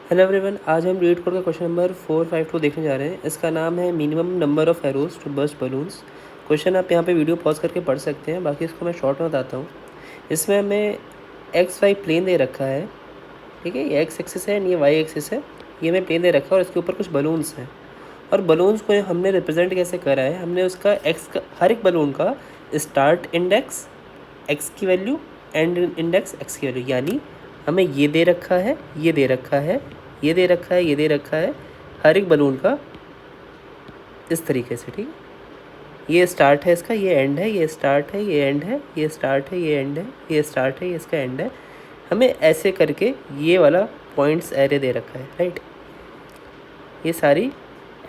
Hello everyone, आज हम LeetCode का क्वेश्चन नंबर 452 देखने जा रहे हैं। इसका नाम है minimum number of arrows to burst balloons. Question आप यहाँ पे वीडियो पॉज करके पढ़ सकते हैं, बाकी इसको मैं शॉर्ट में बताता हूँ। इसमें हमें एक्स वाई प्लेन दे रखा है, ठीक है। ये एक्स एक्सिस है, ये वाई एक्सिस है। ये हमें प्लेन दे रखा है और इसके ऊपर कुछ बलून्स हैं। और बलून्स को हमने रिप्रेजेंट कैसे करा है, हमने उसका एक्स का हर एक बलून का स्टार्ट इंडेक्स एक्स की वैल्यू, एंड इंडेक्स एक्स की वैल्यू, यानी हमें ये दे रखा है, ये दे रखा है, ये दे रखा है, ये दे रखा है, हर एक बलून का इस तरीके से, ठीक है। ये स्टार्ट है इसका, ये एंड है, ये स्टार्ट है, ये एंड है, ये स्टार्ट है, ये एंड है, ये स्टार्ट है, ये इसका एंड है। हमें ऐसे करके ये वाला पॉइंट्स एरे दे रखा है, राइट। ये सारी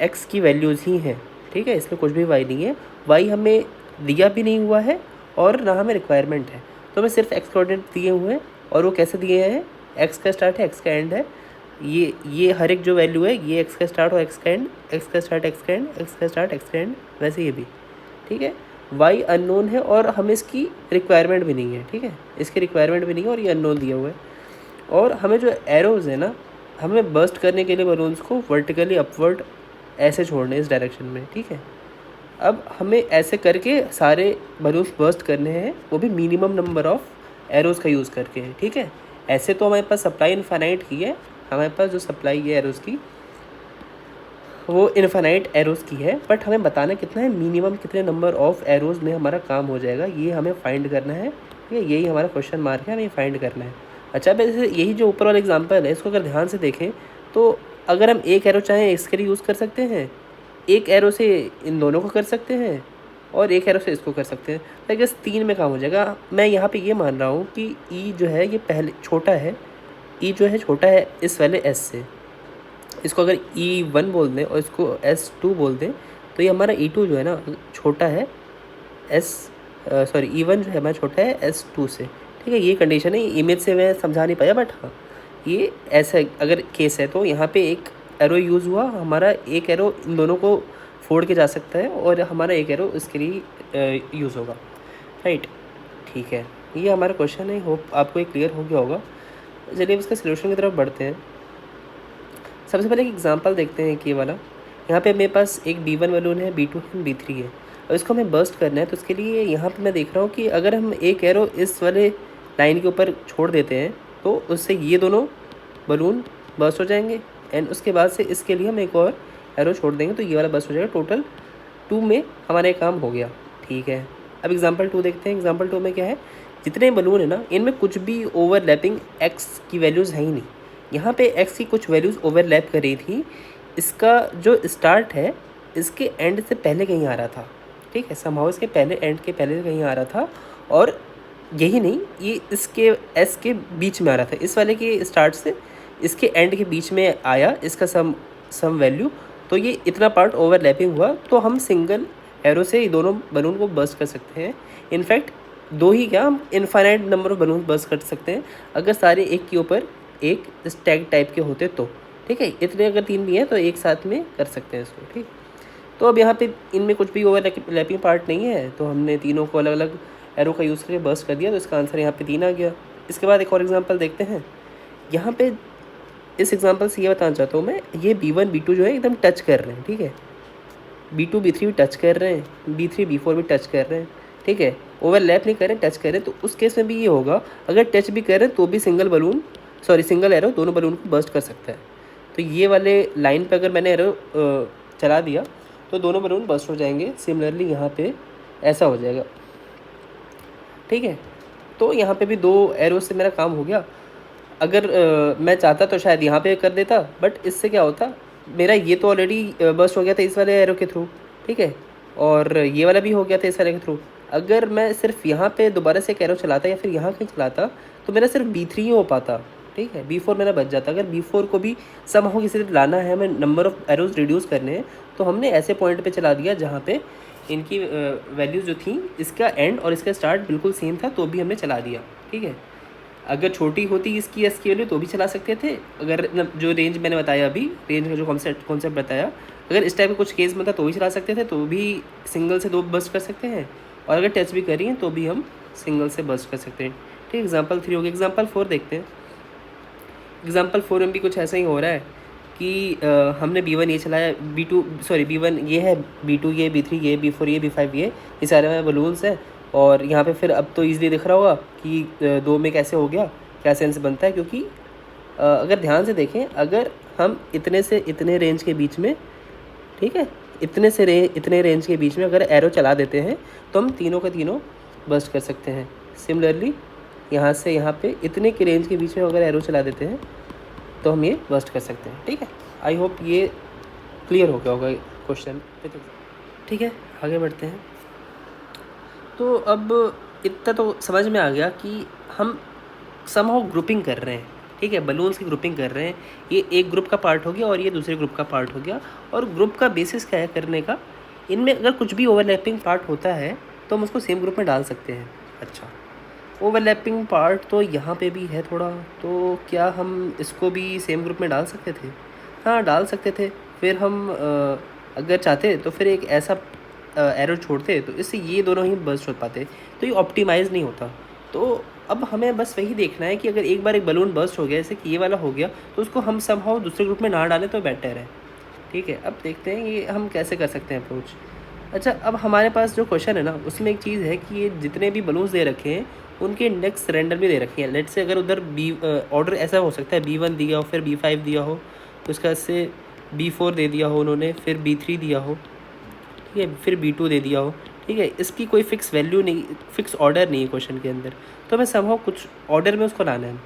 एक्स की वैल्यूज़ ही हैं, ठीक है। इसमें कुछ भी वाई नहीं है। वाई हमें दिया भी नहीं हुआ है और ना हमें रिक्वायरमेंट है, तो हमें सिर्फ एक्स कोऑर्डिनेट दिए हुए हैं। और वो कैसे दिए हैं, एक्स का स्टार्ट है, एक्स का एंड है। ये हर एक जो वैल्यू है, ये एक्स का स्टार्ट और एक्स का एंड, एक्स का स्टार्ट एक्स का एंड, एक्स का स्टार्ट एक्स का एंड, वैसे ये भी, ठीक है। वाई अननोन है और हमें इसकी रिक्वायरमेंट भी नहीं है, ठीक है। इसकी रिक्वायरमेंट भी नहीं है और ये अननोन दिया हुआ है। और हमें जो एरोज़ है ना, हमें बर्स्ट करने के लिए बलून्स को वर्टिकली अपवर्ड ऐसे छोड़ने इस डायरेक्शन में, ठीक है। अब हमें ऐसे करके सारे बलून्स बर्स्ट करने हैं, वो भी मिनिमम नंबर ऑफ एरोज़ का यूज़ करके है, ठीक है। ऐसे तो हमारे पास सप्लाई इनफाइनाइट की है, हमारे पास जो सप्लाई है एरोज़ की वो इनफाइनाइट एरोज़ की है, बट हमें बताना कितना है, मिनिमम कितने नंबर ऑफ एरोज़ में हमारा काम हो जाएगा, ये हमें फाइंड करना है, ठीक है। यही हमारा क्वेश्चन मार्क है, हमें फाइंड करना है। अच्छा, वैसे यही जो ऊपर वाला एग्जांपल है, इसको अगर ध्यान से देखें तो अगर हम एक एरो चाहें इसके लिए यूज़ कर सकते हैं, एक एरो से इन दोनों को कर सकते हैं, और एक एरो से इसको कर सकते हैं। तो आई गेस 3 में काम हो जाएगा। मैं यहाँ पे ये मान रहा हूँ कि ई जो है ये पहले छोटा है, ई जो है छोटा है इस वाले एस से। इसको अगर E1 बोल दें और इसको S2 बोल दें, तो ये हमारा E2 जो है ना छोटा है E1 जो है हमारा छोटा है S2 से, ठीक है। ये कंडीशन है, इमेज से मैं समझा नहीं पाया, बट हाँ ये ऐसा अगर केस है तो यहाँ पे एक एरो यूज़ हुआ, हमारा एक एरो इन दोनों को फोड़ के जा सकता है और हमारा एक एरो इसके लिए यूज़ होगा, राइट। ठीक है, ये हमारा क्वेश्चन है। होप आपको ये क्लियर हो गया होगा। चलिए इसका सोल्यूशन की तरफ बढ़ते हैं। सबसे पहले एक एग्जांपल देखते हैं कि ये वाला, यहाँ पे मेरे पास एक B1 बलून है, B2 है, B3 है, और इसको हमें बर्स्ट करना है। तो उसके लिए यहाँ पे मैं देख रहा हूँ कि अगर हम एक एरो इस वाले लाइन के ऊपर छोड़ देते हैं तो उससे ये दोनों बलून बर्स्ट हो जाएंगे, एंड उसके बाद से इसके लिए हम एक और एरो छोड़ देंगे तो ये वाला बर्स्ट हो जाएगा। टोटल 2 में हमारा काम हो गया, ठीक है। अब एग्जाम्पल 2 देखते हैं। एग्जाम्पल 2 में क्या है, जितने बलून है ना इनमें कुछ भी ओवरलैपिंग एक्स की वैल्यूज़ है ही नहीं। यहाँ पे एक्स की कुछ वैल्यूज़ ओवरलैप कर रही थी। इसका जो स्टार्ट है इसके एंड से पहले कहीं आ रहा था, ठीक है। समहाउ इसके पहले एंड के पहले कहीं आ रहा था, और यही नहीं, ये इसके एस के बीच में आ रहा था। इस वाले के स्टार्ट से इसके एंड के बीच में आया इसका सम वैल्यू। तो ये इतना पार्ट ओवरलैपिंग हुआ, तो हम सिंगल एरो से ये दोनों बलून को बर्स्ट कर सकते हैं। इनफैक्ट दो ही क्या, हम infinite number of balloon burst कर सकते हैं अगर सारे एक के ऊपर एक स्टैग टाइप के होते तो, ठीक है। इतने अगर 3 भी हैं तो एक साथ में कर सकते हैं इसको, ठीक। तो अब यहाँ पे इनमें कुछ भी ओवरलैपिंग पार्ट नहीं है, तो हमने तीनों को अलग अलग एरो का यूज़ करके बर्स्ट कर दिया, तो इसका आंसर यहाँ पे 3 आ गया। इसके बाद एक और एग्जांपल देखते हैं। यहाँ पे इस एग्जांपल से ये बताना चाहता हूँ मैं, ये B1 B2 जो है एकदम टच कर रहे हैं, ठीक है। B2 B3 भी टच कर रहे हैं, B3 B4 भी टच कर रहे हैं, ठीक है। ओवरलैप नहीं कर रहे, टच कर रहे हैं। तो उस केस में भी ये होगा, अगर टच भी कर रहे हैं तो भी सिंगल एरो दोनों बलून को बर्स्ट कर सकता है। तो ये वाले लाइन पे अगर मैंने एरो चला दिया तो दोनों बलून बर्स्ट हो जाएंगे। सिमिलरली यहाँ पे ऐसा हो जाएगा, ठीक है। तो यहाँ पे भी 2 एरो से मेरा काम हो गया। अगर मैं चाहता तो शायद यहाँ पे कर देता, बट इससे क्या होता, मेरा ये तो ऑलरेडी बर्स्ट हो गया था इस वाले एरो के थ्रू, ठीक है, और ये वाला भी हो गया था इस वाले के थ्रू। अगर मैं सिर्फ यहाँ पे दोबारा से एक एरो चलाता या फिर यहाँ कहीं चलाता तो मेरा सिर्फ B3 ही हो पाता, ठीक है। B4 मेरा बच जाता। अगर B4 को भी समहाउ किसी से लाना है, हमें नंबर ऑफ एरोज रिड्यूस करने हैं, तो हमने ऐसे पॉइंट पे चला दिया जहाँ पे इनकी वैल्यूज़ जो थी, इसका एंड और इसका स्टार्ट बिल्कुल सेम था, तो भी हमने चला दिया, ठीक है। अगर छोटी होती इसकी एस की वैल्यू तो भी चला सकते थे। अगर जो रेंज मैंने बताया अभी, रेंज का जो कॉन्सेप्ट बताया, अगर इस टाइप का कुछ केस में था तो भी चला सकते थे, तो भी सिंगल से 2 बर्स्ट कर सकते हैं, और अगर टच भी करी हैं तो भी हम सिंगल से बर्स्ट कर सकते हैं, ठीक। एग्जाम्पल 3 हो गया। एग्जाम्पल 4 देखते हैं। एग्जाम्पल 4 में भी कुछ ऐसा ही हो रहा है कि हमने B1 ये चलाया, B1 ये है, B2 ये, B3 ये, B4 ये सारे में बलून्स हैं। और यहाँ पे फिर अब तो ईज़िली दिख रहा होगा कि 2 में कैसे हो गया, क्या सेंस बनता है। क्योंकि अगर ध्यान से देखें, अगर हम इतने से इतने रेंज के बीच में, ठीक है, इतने रेंज के बीच में अगर एरो चला देते हैं तो हम तीनों का तीनों बस्ट कर सकते हैं। सिमिलरली यहाँ से यहाँ पे इतने के रेंज के बीच में अगर एरो चला देते हैं तो हम ये बस्ट कर सकते हैं। ठीक है, आई होप ये क्लियर हो गया होगा क्वेश्चन। ठीक है, आगे बढ़ते हैं। तो अब इतना तो समझ में आ गया कि हम समहाउ ग्रुपिंग कर रहे हैं। ठीक है, बलून्स की ग्रुपिंग कर रहे हैं। ये एक ग्रुप का पार्ट हो गया और ये दूसरे ग्रुप का पार्ट हो गया। और ग्रुप का बेसिस क्या है करने का, इनमें अगर कुछ भी ओवरलैपिंग पार्ट होता है तो हम उसको सेम ग्रुप में डाल सकते हैं। अच्छा, ओवरलैपिंग पार्ट तो यहाँ पे भी है थोड़ा, तो क्या हम इसको भी सेम ग्रुप में डाल सकते थे? हाँ, डाल सकते थे। फिर हम अगर चाहते तो फिर एक ऐसा एरो छोड़ते तो इससे ये दोनों ही बर्स्ट हो पाते, तो ये ऑप्टिमाइज़ नहीं होता। तो अब हमें बस वही देखना है कि अगर एक बार एक बलून बर्स्ट हो गया, जैसे कि ये वाला हो गया, तो उसको हम समहाउ दूसरे ग्रुप में ना डालें तो बेटर है। ठीक है, अब देखते हैं ये हम कैसे कर सकते हैं अप्रोच। अच्छा, अब हमारे पास जो क्वेश्चन है ना, उसमें एक चीज़ है कि ये जितने भी बलून्स दे रखे हैं उनके इंडेक्स रैंडम भी दे रखे हैं। लेट से अगर उधर ऑर्डर ऐसा हो सकता है, B1 दिया हो, फिर B5 दिया हो, तो उसका से B4 दे दिया हो उन्होंने, फिर B3 दिया हो, ठीक है, फिर B2 दे दिया हो। ठीक है, इसकी कोई फिक्स वैल्यू नहीं, फिक्स ऑर्डर नहीं है क्वेश्चन के अंदर, तो हमें समहाउ कुछ ऑर्डर में उसको लाना है।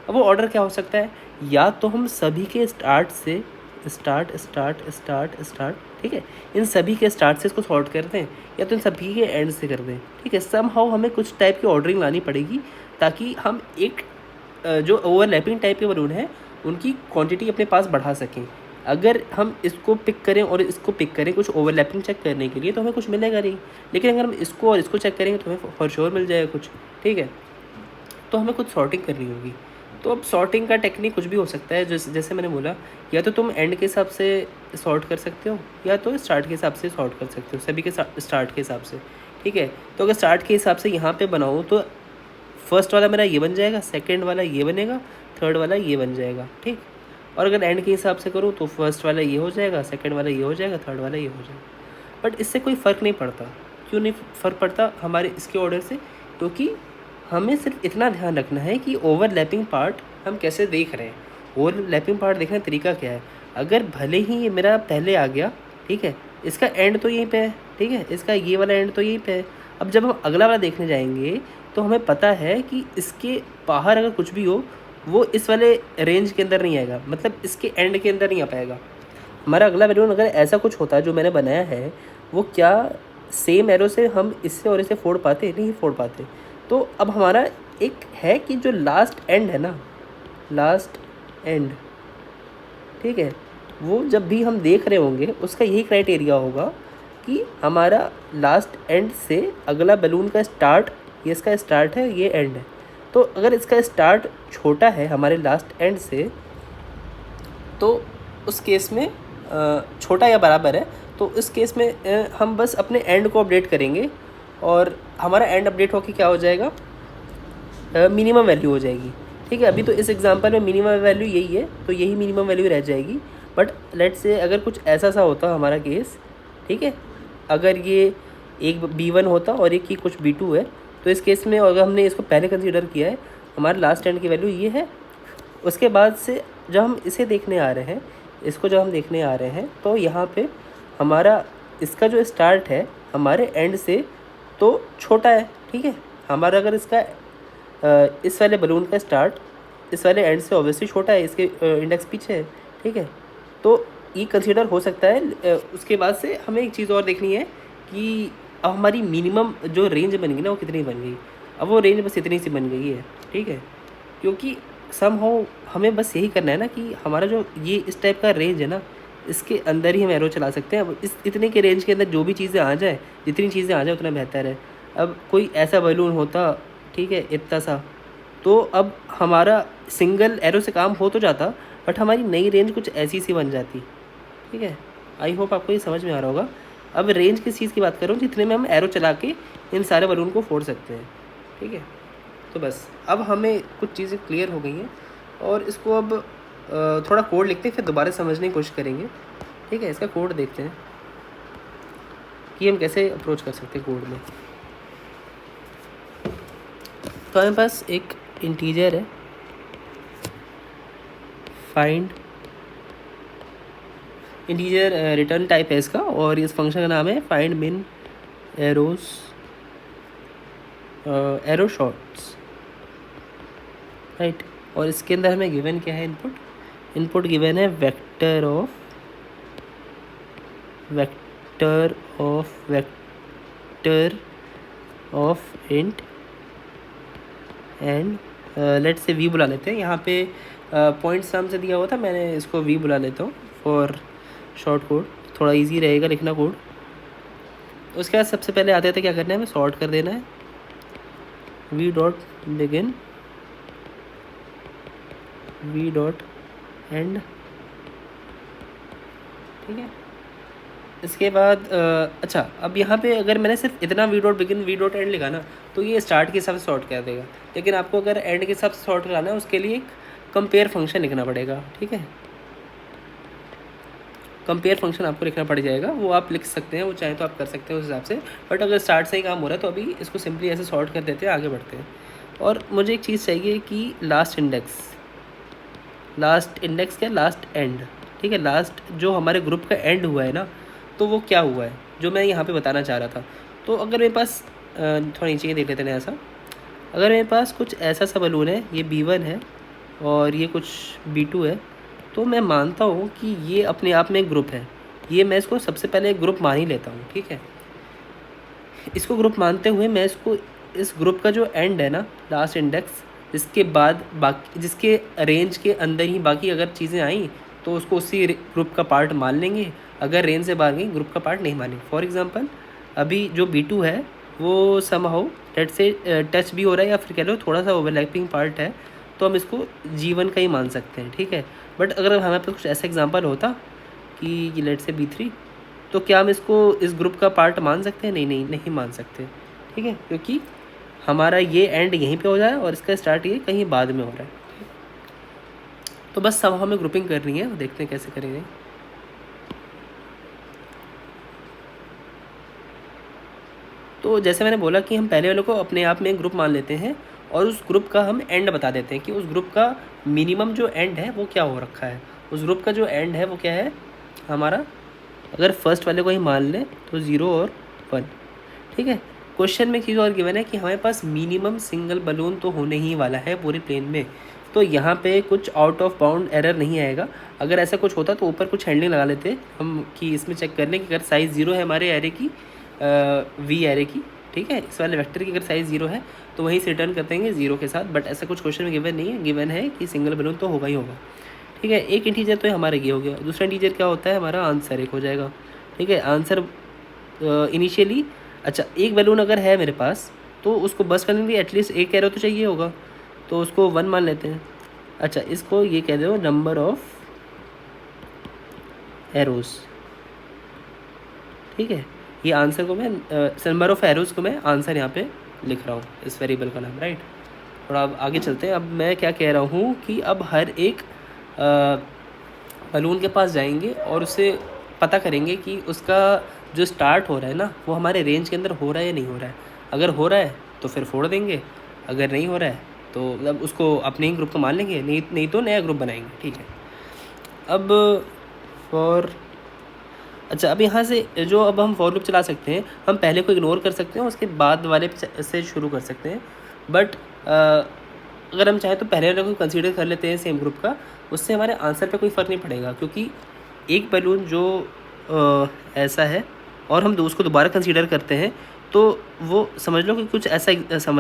अब वो ऑर्डर क्या हो सकता है, या तो हम सभी के स्टार्ट से स्टार्ट, ठीक है, इन सभी के स्टार्ट से इसको सॉर्ट कर दें, या तो इन सभी के एंड से कर दें। ठीक है, समहाउ हमें कुछ टाइप की ऑर्डरिंग लानी पड़ेगी ताकि हम एक जो ओवरलैपिंग टाइप के बलून है उनकी क्वांटिटी अपने पास बढ़ा सकें। अगर हम इसको पिक करें और इसको पिक करें कुछ ओवरलैपिंग चेक करने के लिए, तो हमें कुछ मिलेगा नहीं। लेकिन अगर हम इसको और इसको चेक करेंगे तो हमें फॉर श्योर मिल जाएगा कुछ। ठीक है, तो हमें कुछ सॉर्टिंग करनी होगी। तो अब सॉर्टिंग का टेक्निक कुछ भी हो सकता है, जैसे मैंने बोला, या तो तुम एंड के हिसाब से सॉर्ट कर सकते हो, या तो स्टार्ट के हिसाब से सॉर्ट कर सकते हो, सभी के स्टार्ट के हिसाब से। ठीक है, तो अगर स्टार्ट के हिसाब से यहाँ पे बनाऊँ तो फर्स्ट वाला मेरा ये बन जाएगा, सेकंड वाला ये बनेगा, थर्ड वाला ये बन जाएगा। ठीक, और अगर एंड के हिसाब से करूँ तो फर्स्ट वाला ये हो जाएगा, सेकंड वाला ये हो जाएगा, थर्ड वाला ये हो जाएगा। बट इससे कोई फ़र्क नहीं पड़ता। क्यों नहीं फ़र्क पड़ता हमारे इसके ऑर्डर से? क्योंकि हमें सिर्फ इतना ध्यान रखना है कि ओवरलैपिंग पार्ट हम कैसे देख रहे हैं। ओवरलैपिंग पार्ट देखने का तरीका क्या है, अगर भले ही ये मेरा पहले आ गया, ठीक है, इसका एंड तो यहीं पे है, ठीक है, इसका ये वाला एंड तो यहीं पे है। अब जब हम अगला वाला देखने जाएंगे तो हमें पता है कि इसके बाहर अगर कुछ भी हो वो इस वाले रेंज के अंदर नहीं आएगा, मतलब इसके एंड के अंदर नहीं आ पाएगा। हमारा अगला बलून अगर ऐसा कुछ होता है जो मैंने बनाया है, वो क्या सेम एरो से हम इससे और इसे फोड़ पाते? नहीं फोड़ पाते। तो अब हमारा एक है कि जो लास्ट एंड है ना, लास्ट एंड, ठीक है, वो जब भी हम देख रहे होंगे उसका यही क्राइटेरिया होगा कि हमारा लास्ट एंड से अगला बलून का स्टार्ट, ये इसका स्टार्ट है, ये एंड है। तो अगर इसका स्टार्ट छोटा है हमारे लास्ट एंड से, तो उस केस में छोटा या बराबर है, तो इस केस में हम बस अपने एंड को अपडेट करेंगे और हमारा एंड अपडेट होकर क्या हो जाएगा, मिनिमम वैल्यू हो जाएगी। ठीक है, अभी तो इस एग्जांपल में मिनिमम वैल्यू यही है, तो यही मिनिमम वैल्यू रह जाएगी। बट लेट्स से अगर कुछ ऐसा सा होता हमारा केस, ठीक है, अगर ये एक B1 होता और एक ही कुछ B2 है, तो इस केस में अगर हमने इसको पहले कंसीडर किया है, हमारा लास्ट एंड की वैल्यू ये है। उसके बाद से जब हम इसे देखने आ रहे हैं, इसको जब हम देखने आ रहे हैं, तो यहाँ पे हमारा इसका जो स्टार्ट है हमारे एंड से तो छोटा है। ठीक है, हमारा अगर इसका इस वाले बलून का स्टार्ट इस वाले एंड से ऑब्वियसली छोटा है, इसके इंडेक्स पीछे है। ठीक है, तो ये कंसीडर हो सकता है। उसके बाद से हमें एक चीज़ और देखनी है कि अब हमारी मिनिमम जो रेंज बन गई ना, वो कितनी बन गई। अब वो रेंज बस इतनी सी बन गई है। ठीक है, क्योंकि समहाउ हमें बस यही करना है ना कि हमारा जो ये इस टाइप का रेंज है ना, इसके अंदर ही हम एरो चला सकते हैं। अब इस इतने के रेंज के अंदर जो भी चीज़ें आ जाए, जितनी चीज़ें आ जाए उतना बेहतर है। अब कोई ऐसा बलून होता, ठीक है, इतना सा, तो अब हमारा सिंगल एरो से काम हो तो जाता, बट हमारी नई रेंज कुछ ऐसी सी बन जाती। ठीक है, आई होप आपको ये समझ में आ रहा होगा। अब रेंज किस चीज़ की बात कर रहा हूँ, जितने में हम एरो चला के इन सारे बलून को फोड़ सकते हैं। ठीक है, तो बस अब हमें कुछ चीज़ें क्लियर हो गई हैं और इसको अब थोड़ा कोड लिखते हैं, फिर दोबारा समझने की कोशिश करेंगे। ठीक है, इसका कोड देखते हैं कि हम कैसे अप्रोच कर सकते हैं कोड में। तो हमारे पास एक इंटीजर है फाइंड, इंटीजर रिटर्न टाइप है इसका, और इस फंक्शन का नाम है फाइंड मिन एरो शॉर्ट्स, राइट। और इसके अंदर हमें गिवन क्या है, इनपुट गिवन है vector of int and let से वी बुला लेते हैं। यहाँ पे पॉइंट्स नाम से दिया हुआ था, मैंने इसको वी बुला लेता हूँ फॉर शॉर्ट कोड, थोड़ा इजी रहेगा लिखना कोड। उसके बाद सबसे पहले आते थे क्या करना है, हमें सॉर्ट कर देना है V dot begin V dot and, ठीक है। इसके बाद अच्छा, अब यहाँ पे अगर मैंने सिर्फ इतना V dot begin V dot and लिखा ना, तो ये स्टार्ट के हिसाब से सॉर्ट कर देगा। लेकिन आपको अगर एंड के हिसाब से सॉर्ट कराना है, उसके लिए एक कंपेयर फंक्शन लिखना पड़ेगा, ठीक है। कंपेयर फंक्शन आपको लिखना पड़ जाएगा, वो आप लिख सकते हैं, वो चाहे तो आप कर सकते हैं उस हिसाब से। बट अगर स्टार्ट से ही काम हो रहा है तो अभी इसको सिंपली ऐसे सॉर्ट कर देते हैं, आगे बढ़ते हैं। और मुझे एक चीज़ चाहिए कि लास्ट इंडेक्स क्या, लास्ट एंड, ठीक है। लास्ट जो हमारे ग्रुप का एंड हुआ है ना, तो वो क्या हुआ है जो मैं यहाँ पे बताना चाह रहा था। तो अगर मेरे पास थोड़ा नीचे देख लेते हैं ऐसा, अगर मेरे पास कुछ ऐसा सा बलून है, ये B1 है और ये कुछ B2 है, तो मैं मानता हूँ कि ये अपने आप में एक ग्रुप है। ये मैं इसको सबसे पहले एक ग्रुप मान ही लेता हूँ, ठीक है। इसको ग्रुप मानते हुए मैं इसको, इस ग्रुप का जो एंड है ना, लास्ट इंडेक्स, जिसके बाद बाकी, जिसके रेंज के अंदर ही बाकी अगर चीज़ें आई तो उसको उसी ग्रुप का पार्ट मान लेंगे। अगर रेंज से बाहर गई, ग्रुप का पार्ट नहीं मानेंगे। फॉर एग्जांपल अभी जो B2 है वो समहाउ लेट से टच भी हो रहा है, या फिर कह लो थोड़ा सा ओवरलैपिंग पार्ट है, तो हम इसको G1 का ही मान सकते हैं, ठीक है। बट अगर हमारे पास कुछ ऐसा एग्जांपल होता कि लेट से B3, तो क्या हम इसको इस ग्रुप का पार्ट मान सकते हैं? नहीं मान सकते, ठीक है, क्योंकि हमारा ये एंड यहीं पे हो जाए और इसका स्टार्ट ये कहीं बाद में हो रहा है। तो बस सब हमें ग्रुपिंग करनी है, देखते हैं कैसे करेंगे। तो जैसे मैंने बोला कि हम पहले वाले को अपने आप में ग्रुप मान लेते हैं और उस ग्रुप का हम एंड बता देते हैं कि उस ग्रुप का मिनिमम जो एंड है वो क्या हो रखा है। उस ग्रुप का जो एंड है वो क्या है हमारा, अगर फर्स्ट वाले को ही मान लें तो 0 और 1, ठीक है। क्वेश्चन में चीज़ और गिवन है कि हमारे पास मिनिमम सिंगल बलून तो होने ही वाला है पूरे प्लेन में, तो यहाँ पे कुछ आउट ऑफ बाउंड एरर नहीं आएगा। अगर ऐसा कुछ होता तो ऊपर कुछ हैंडलिंग लगा लेते हम कि इसमें चेक कर लें कि अगर साइज़ 0 है हमारे एरे की, वी एरे की, ठीक है, इस वाले वेक्टर की अगर साइज़ 0 है तो वहीं से रिटर्न कर देंगे 0 के साथ। बट ऐसा कुछ क्वेश्चन में गिवन नहीं है, गिवन है कि सिंगल बलून तो होगा ही होगा, ठीक है। एक इंटीजर तो हमारा ये हो गया। दूसरा इंटीजर क्या होता है हमारा, आंसर एक हो जाएगा, ठीक है। आंसर इनिशियली, अच्छा एक बैलून अगर है मेरे पास तो उसको बस करने के लिए एटलीस्ट एक एरो तो चाहिए होगा, तो उसको 1 मान लेते हैं। अच्छा इसको ये कह दो नंबर ऑफ एरोज़, ठीक है। ये आंसर को मैं नंबर ऑफ एरोज़ को मैं आंसर यहाँ पे लिख रहा हूँ, इस वेरिएबल का नाम, राइट। थोड़ा अब आगे चलते हैं। अब मैं क्या कह रहा हूँ कि अब हर एक बलून के पास जाएंगे और उसे पता करेंगे कि उसका जो स्टार्ट हो रहा है ना वो हमारे रेंज के अंदर हो रहा है या नहीं हो रहा है। अगर हो रहा है तो फिर फोड़ देंगे, अगर नहीं हो रहा है तो मतलब उसको अपने ही ग्रुप को मान लेंगे, नहीं तो नया ग्रुप बनाएंगे, ठीक है। अब फॉर, अच्छा अब यहाँ से जो अब हम फॉर लूप चला सकते हैं, हम पहले को इग्नोर कर सकते हैं, उसके बाद वाले से शुरू कर सकते हैं। बट अगर हम चाहें तो पहले वाले को कंसीडर कर लेते हैं सेम ग्रुप का, उससे हमारे आंसर पे कोई फ़र्क नहीं पड़ेगा, क्योंकि एक बैलून जो ऐसा है और हम उसको दोबारा कंसीडर करते हैं तो वो समझ लो कि कुछ ऐसा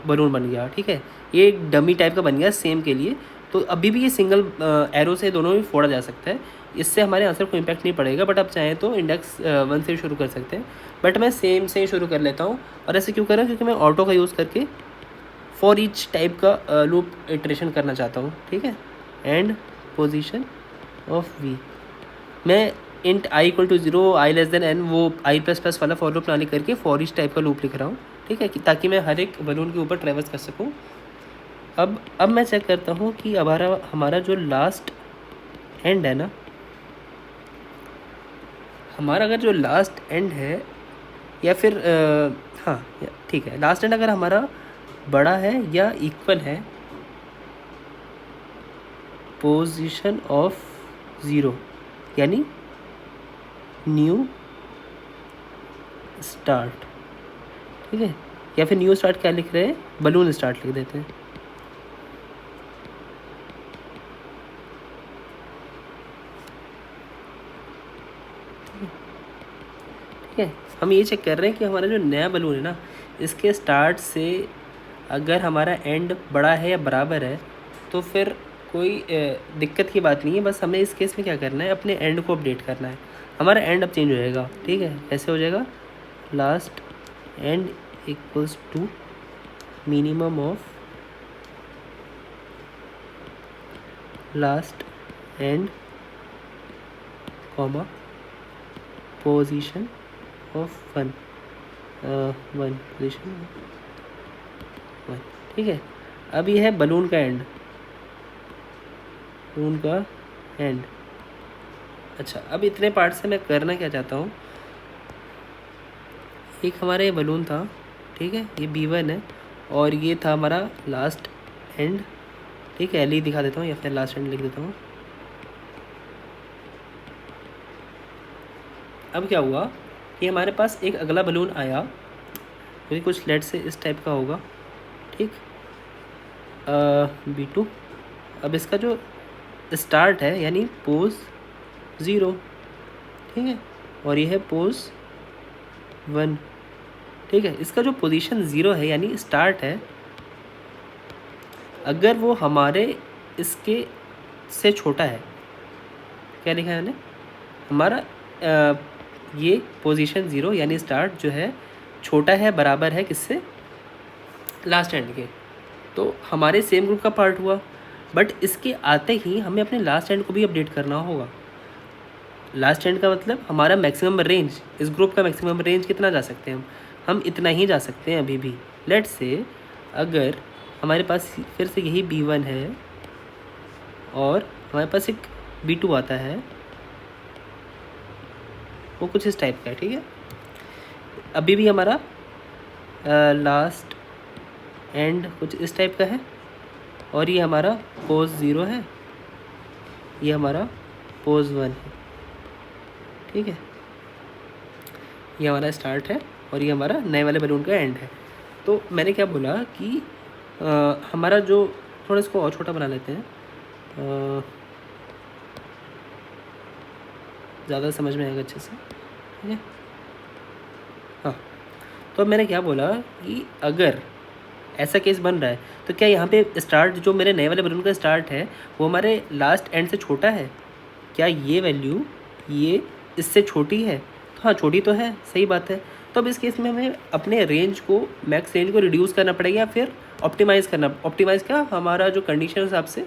बलून बन गया, ठीक है। ये एक डमी टाइप का बन गया सेम के लिए, तो अभी भी ये सिंगल एरो से दोनों भी फोड़ा जा सकता है, इससे हमारे आंसर को इम्पैक्ट नहीं पड़ेगा। बट आप चाहें तो इंडेक्स 1 से शुरू कर सकते हैं, बट मैं सेम से ही शुरू कर लेता हूँ। और ऐसे क्यों कर रहा हूँ, क्योंकि मैं ऑटो का यूज़ करके फॉर ईच टाइप का लूप इटरेशन करना चाहता हूँ, ठीक है। एंड पोजीशन ऑफ वी, मैं int i equal to 0 i less than n वो i++ वाला फॉर लूप ना करके फॉर ईच टाइप का लूप लिख रहा हूँ, ठीक है, कि ताकि मैं हर एक बलून के ऊपर ट्रेवर्स कर सकूँ अब मैं चेक करता हूँ कि हमारा जो लास्ट एंड है ना, हमारा अगर जो लास्ट एंड है या फिर हाँ ठीक है, लास्ट एंड अगर हमारा बड़ा है या इक्वल है पोजीशन ऑफ ज़ीरो, यानी न्यू स्टार्ट, ठीक है, या फिर न्यू स्टार्ट क्या लिख रहे हैं, बलून स्टार्ट लिख देते हैं। ठीक है, हम ये चेक कर रहे हैं कि हमारा जो नया बलून है ना, इसके स्टार्ट से अगर हमारा एंड बड़ा है या बराबर है तो फिर कोई दिक्कत की बात नहीं है। बस हमें इस केस में क्या करना है, अपने एंड को अपडेट करना है। हमारा एंड अब चेंज हो जाएगा, ठीक है, कैसे हो जाएगा, last end equals to minimum of last end comma position of one position one, ठीक है। अब ये है बलून का एंड, बलून का एंड। अच्छा, अब इतने पार्ट से मैं करना क्या चाहता हूँ, एक हमारा ये बलून था, ठीक है, ये B1 है, और ये था हमारा लास्ट एंड, ठीक है, LE दिखा देता हूँ या फिर लास्ट एंड लिख देता हूँ। अब क्या हुआ कि हमारे पास एक अगला बलून आया जो कि कुछ लेट से इस टाइप का होगा, ठीक, B2। अब इसका जो स्टार्ट है यानी पोज 0, ठीक है, और ये है पोज 1, ठीक है। इसका जो पोजीशन 0 है यानी स्टार्ट है, अगर वो हमारे इसके से छोटा है, क्या लिखा है मैंने, हमारा ये पोजीशन 0 यानी स्टार्ट जो है छोटा है, बराबर है किससे, लास्ट एंड के, तो हमारे सेम ग्रुप का पार्ट हुआ। बट इसके आते ही हमें अपने लास्ट एंड को भी अपडेट करना होगा। लास्ट एंड का मतलब हमारा मैक्सिमम रेंज, इस ग्रुप का मैक्सिमम रेंज कितना जा सकते हैं हम इतना ही जा सकते हैं अभी भी। लेट से अगर हमारे पास फिर से यही B1 है और हमारे पास एक B2 आता है, वो कुछ इस टाइप का है, ठीक है। अभी भी हमारा लास्ट एंड कुछ इस टाइप का है, और ये हमारा पोज 0 है, ये हमारा पोज 1 है, ठीक है। ये हमारा स्टार्ट है और ये हमारा नए वाले बलून का एंड है। तो मैंने क्या बोला कि हमारा जो, थोड़ा इसको और छोटा बना लेते हैं, ज़्यादा समझ में आएगा अच्छे से, ठीक है। हाँ, तो अब मैंने क्या बोला कि अगर ऐसा केस बन रहा है तो क्या यहाँ पे स्टार्ट जो मेरे नए वाले बलून का स्टार्ट है वो हमारे लास्ट एंड से छोटा है, क्या ये वैल्यू ये इससे छोटी है, तो हाँ छोटी तो है, सही बात है। तो अब इस केस में हमें अपने रेंज को, मैक्स रेंज को रिड्यूस करना पड़ेगा या फिर ऑप्टिमाइज़ करना, ऑप्टिमाइज़ क्या, हमारा जो कंडीशन है उस हिसाब से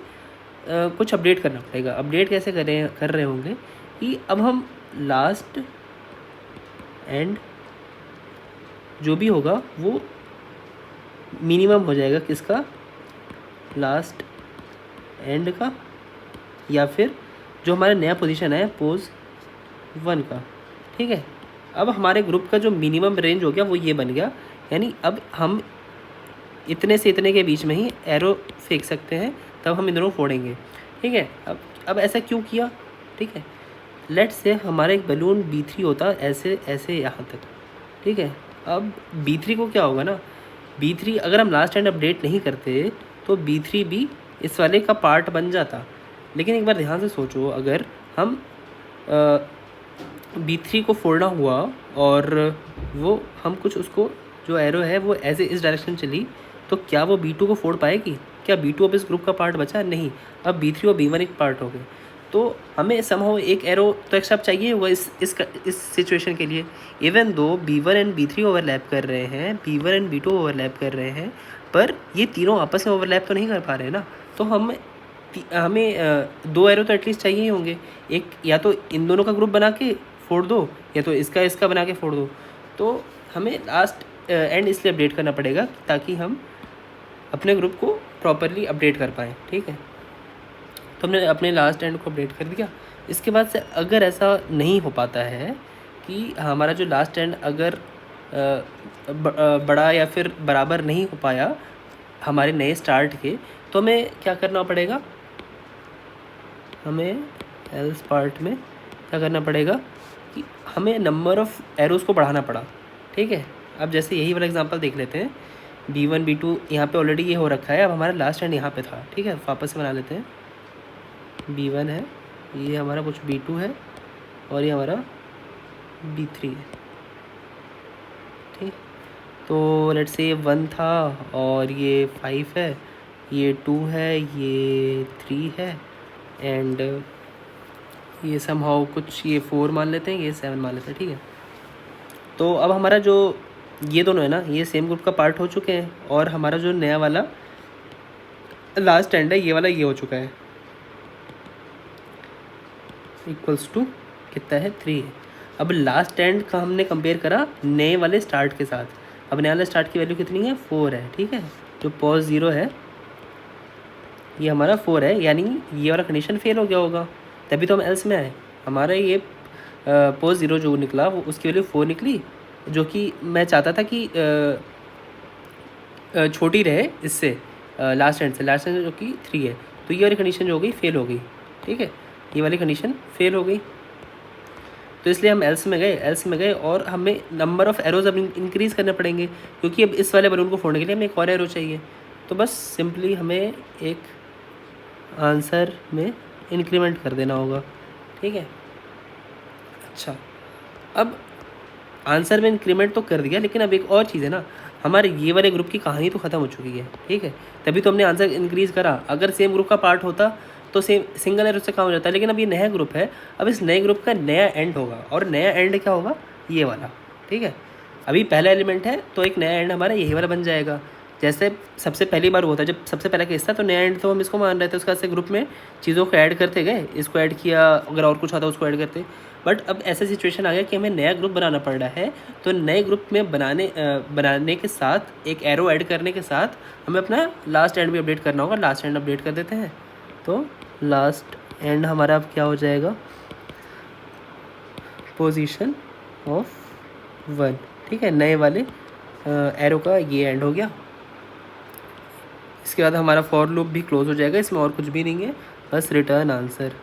कुछ अपडेट करना पड़ेगा। अपडेट कैसे कर रहे होंगे कि अब हम लास्ट एंड जो भी होगा वो मिनिमम हो जाएगा किसका, लास्ट एंड का, या फिर जो हमारा नया पोजीशन है पोज 1 का, ठीक है। अब हमारे ग्रुप का जो मिनिमम रेंज हो गया वो ये बन गया, यानी अब हम इतने से इतने के बीच में ही एरो फेंक सकते हैं, तब हम इन दोनों फोड़ेंगे, ठीक है। अब ऐसा क्यों किया, ठीक है। लेट से हमारा एक बलून B3 होता ऐसे ऐसे यहाँ तक, ठीक है। अब B3 को क्या होगा ना, B3 अगर हम लास्ट एंड अपडेट नहीं करते तो B3 भी इस वाले का पार्ट बन जाता। लेकिन एक बार ध्यान से सोचो, अगर हम B3 को फोड़ना हुआ और वो हम कुछ उसको जो एरो है वो ऐसे इस डायरेक्शन चली, तो क्या वो B2 को फोड़ पाएगी, क्या B2 अब इस ग्रुप का पार्ट बचा, नहीं। अब B3 और B1 एक पार्ट हो गए, तो हमें समहाउ एक एरो तो एक्स्ट्रा चाहिए हुआ इस सिचुएशन के लिए। Even though B1 and B3 overlap कर रहे हैं, B1 एंड B2 ओवरलैप कर रहे हैं, पर ये तीनों आपस में ओवरलैप तो नहीं कर पा रहे ना, तो हमें दो एरो तो एटलीस्ट चाहिए ही होंगे। एक या तो इन दोनों का ग्रुप बना के फोड़ दो, या तो इसका बना के फोड़ दो। तो हमें लास्ट एंड इसलिए अपडेट करना पड़ेगा ताकि हम अपने ग्रुप को प्रॉपरली अपडेट कर पाएँ, ठीक है। तो हमने अपने लास्ट एंड को अपडेट कर दिया। इसके बाद से अगर ऐसा नहीं हो पाता है कि हमारा जो लास्ट एंड अगर बड़ा या फिर बराबर नहीं हो पाया हमारे नए स्टार्ट के, तो हमें क्या करना पड़ेगा, हमें एल्स पार्ट में क्या करना पड़ेगा कि हमें नंबर ऑफ़ एरोज़ को बढ़ाना पड़ा, ठीक है। अब जैसे यही वाला एग्जांपल देख लेते हैं, B1 B2 यहाँ पे ऑलरेडी ये हो रखा है, अब हमारा लास्ट एंड यहाँ पे था, ठीक है। वापस से बना लेते हैं, B1 है, ये हमारा कुछ B2 है और ये हमारा B3 है, ठीक। तो लेट्स से 1 था और ये 5 है, ये 2 है, ये 3 है एंड ये समहाउ कुछ ये 4 मान लेते हैं, ये 7 मान लेते हैं, ठीक है। तो अब हमारा जो ये दोनों है ना, ये सेम ग्रुप का पार्ट हो चुके हैं और हमारा जो नया वाला लास्ट एंड है, ये वाला ये हो चुका है, इक्वल्स टू कितना है, 3 है। अब लास्ट एंड का हमने कंपेयर करा नए वाले स्टार्ट के साथ। अब नए वाले स्टार्ट की वैल्यू कितनी है, 4 है, ठीक है। जो पॉज 0 है ये हमारा 4 है, यानी ये वाला कंडीशन फेल हो गया होगा, तभी तो हम एल्स में आए। हमारा ये पॉज 0 जो निकला वो उसकी वैल्यू 4 निकली, जो कि मैं चाहता था कि छोटी रहे इससे, लास्ट एंड से, लास्ट एंड जो कि 3 है। तो ये वाली कंडीशन जो हो गई फेल हो गई, ठीक है। ये वाली कंडीशन फेल हो गई, तो इसलिए हम एल्स में गए और हमें नंबर ऑफ़ एरोज़ अब इंक्रीज़ करने पड़ेंगे, क्योंकि अब इस वाले बलून को फोड़ने के लिए हमें एक और एरो चाहिए। तो बस सिंपली हमें एक आंसर में इंक्रीमेंट कर देना होगा, ठीक है। अच्छा, अब आंसर में इंक्रीमेंट तो कर दिया, लेकिन अब एक और चीज़ है ना, हमारे ये वाले ग्रुप की कहानी तो ख़त्म हो चुकी है, ठीक है। तभी तो हमने आंसर इंक्रीज़ करा। अगर सेम ग्रुप का पार्ट होता तो सेम सिंगल एरो से काम हो जाता है, लेकिन अब ये नया ग्रुप है, अब इस नए ग्रुप का नया एंड होगा और नया एंड क्या होगा, ये वाला, ठीक है। अभी पहला एलिमेंट है तो एक नया एंड हमारा यही वाला बन जाएगा। जैसे सबसे पहली बार हुआ था, जब सबसे पहला केस था, तो नया एंड तो हम इसको मान रहे थे, उसका से ग्रुप में चीज़ों को ऐड करते गए, इसको ऐड किया, अगर और कुछ आता उसको ऐड करते। बट अब ऐसा सिचुएशन आ गया कि हमें नया ग्रुप बनाना पड़ रहा है, तो नए ग्रुप में बनाने के साथ एक एरो ऐड करने के साथ हमें अपना लास्ट एंड भी अपडेट करना होगा। लास्ट एंड अपडेट कर देते हैं, तो लास्ट एंड हमारा अब क्या हो जाएगा, पोजीशन ऑफ 1, ठीक है। नए वाले एरो का ये एंड हो गया। इसके बाद हमारा फॉर लूप भी क्लोज हो जाएगा, इसमें और कुछ भी नहीं है, बस रिटर्न आंसर,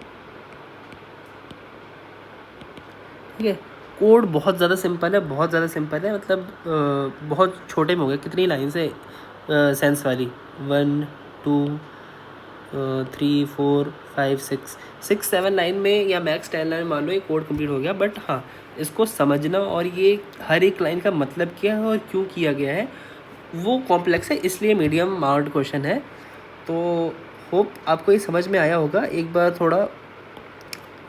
ठीक है। कोड बहुत ज़्यादा सिंपल है, बहुत ज़्यादा सिंपल है, मतलब बहुत छोटे में हो गया। कितनी लाइन्स है सेंस वाली, 1 2 3 4 5 6 7 लाइन में या मैक्स 10 लाइन मान लो ये कोड कंप्लीट हो गया। बट हाँ, इसको समझना और ये हर एक लाइन का मतलब क्या है और क्यों किया गया है वो कॉम्प्लेक्स है, इसलिए मीडियम माउंट क्वेश्चन है। तो होप आपको ये समझ में आया होगा। एक बार थोड़ा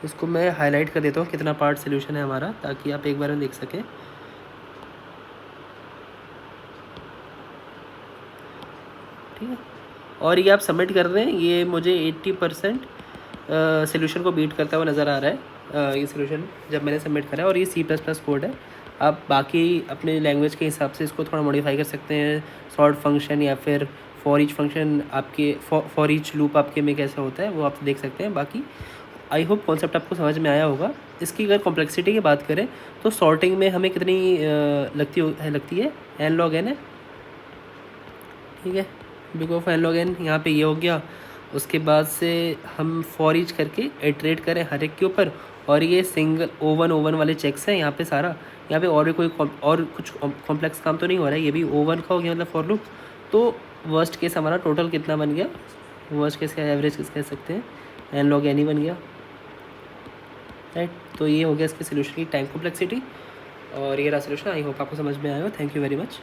इसको मैं हाईलाइट कर देता हूँ कितना पार्ट सोल्यूशन है हमारा, ताकि आप एक बार में देख सकें। ठीक है, और ये आप सबमिट कर रहे हैं, ये मुझे 80% सोल्यूशन को बीट करता हुआ नज़र आ रहा है। ये सोल्यूशन जब मैंने सबमिट करा है, और ये C++ कोड है। आप बाकी अपने लैंग्वेज के हिसाब से इसको थोड़ा मॉडिफाई कर सकते हैं, सॉर्ट फंक्शन या फिर फॉर ईच फंक्शन आपके फॉर ईच लूप आपके में कैसा होता है वो आप देख सकते हैं। बाकी आई होप कॉन्सेप्ट आपको समझ में आया होगा। इसकी अगर कॉम्प्लेक्सिटी की बात करें तो सॉर्टिंग में हमें कितनी लगती है n log n है, ठीक है। Big of n log n यहाँ पे ये हो गया। उसके बाद से हम फॉर ईच करके इटरेट करें हर एक के ऊपर, और ये सिंगल O1 वाले चेक्स हैं यहाँ पे सारा। यहाँ पे और भी कोई और कुछ कॉम्प्लेक्स काम तो नहीं हो रहा है, ये भी O1 का हो गया मतलब फॉर लूप। तो वर्स्ट केस हमारा टोटल कितना बन गया, वर्स्ट केस का एवरेज किस कह सकते हैं, n log n ही बन गया, राइट। तो ये हो गया इसके सोल्यूशन की टाइम कॉम्प्लेक्सिटी, और ये रहा सोल्यूशन। आई होप आपको समझ में आया हो। Thank you very much.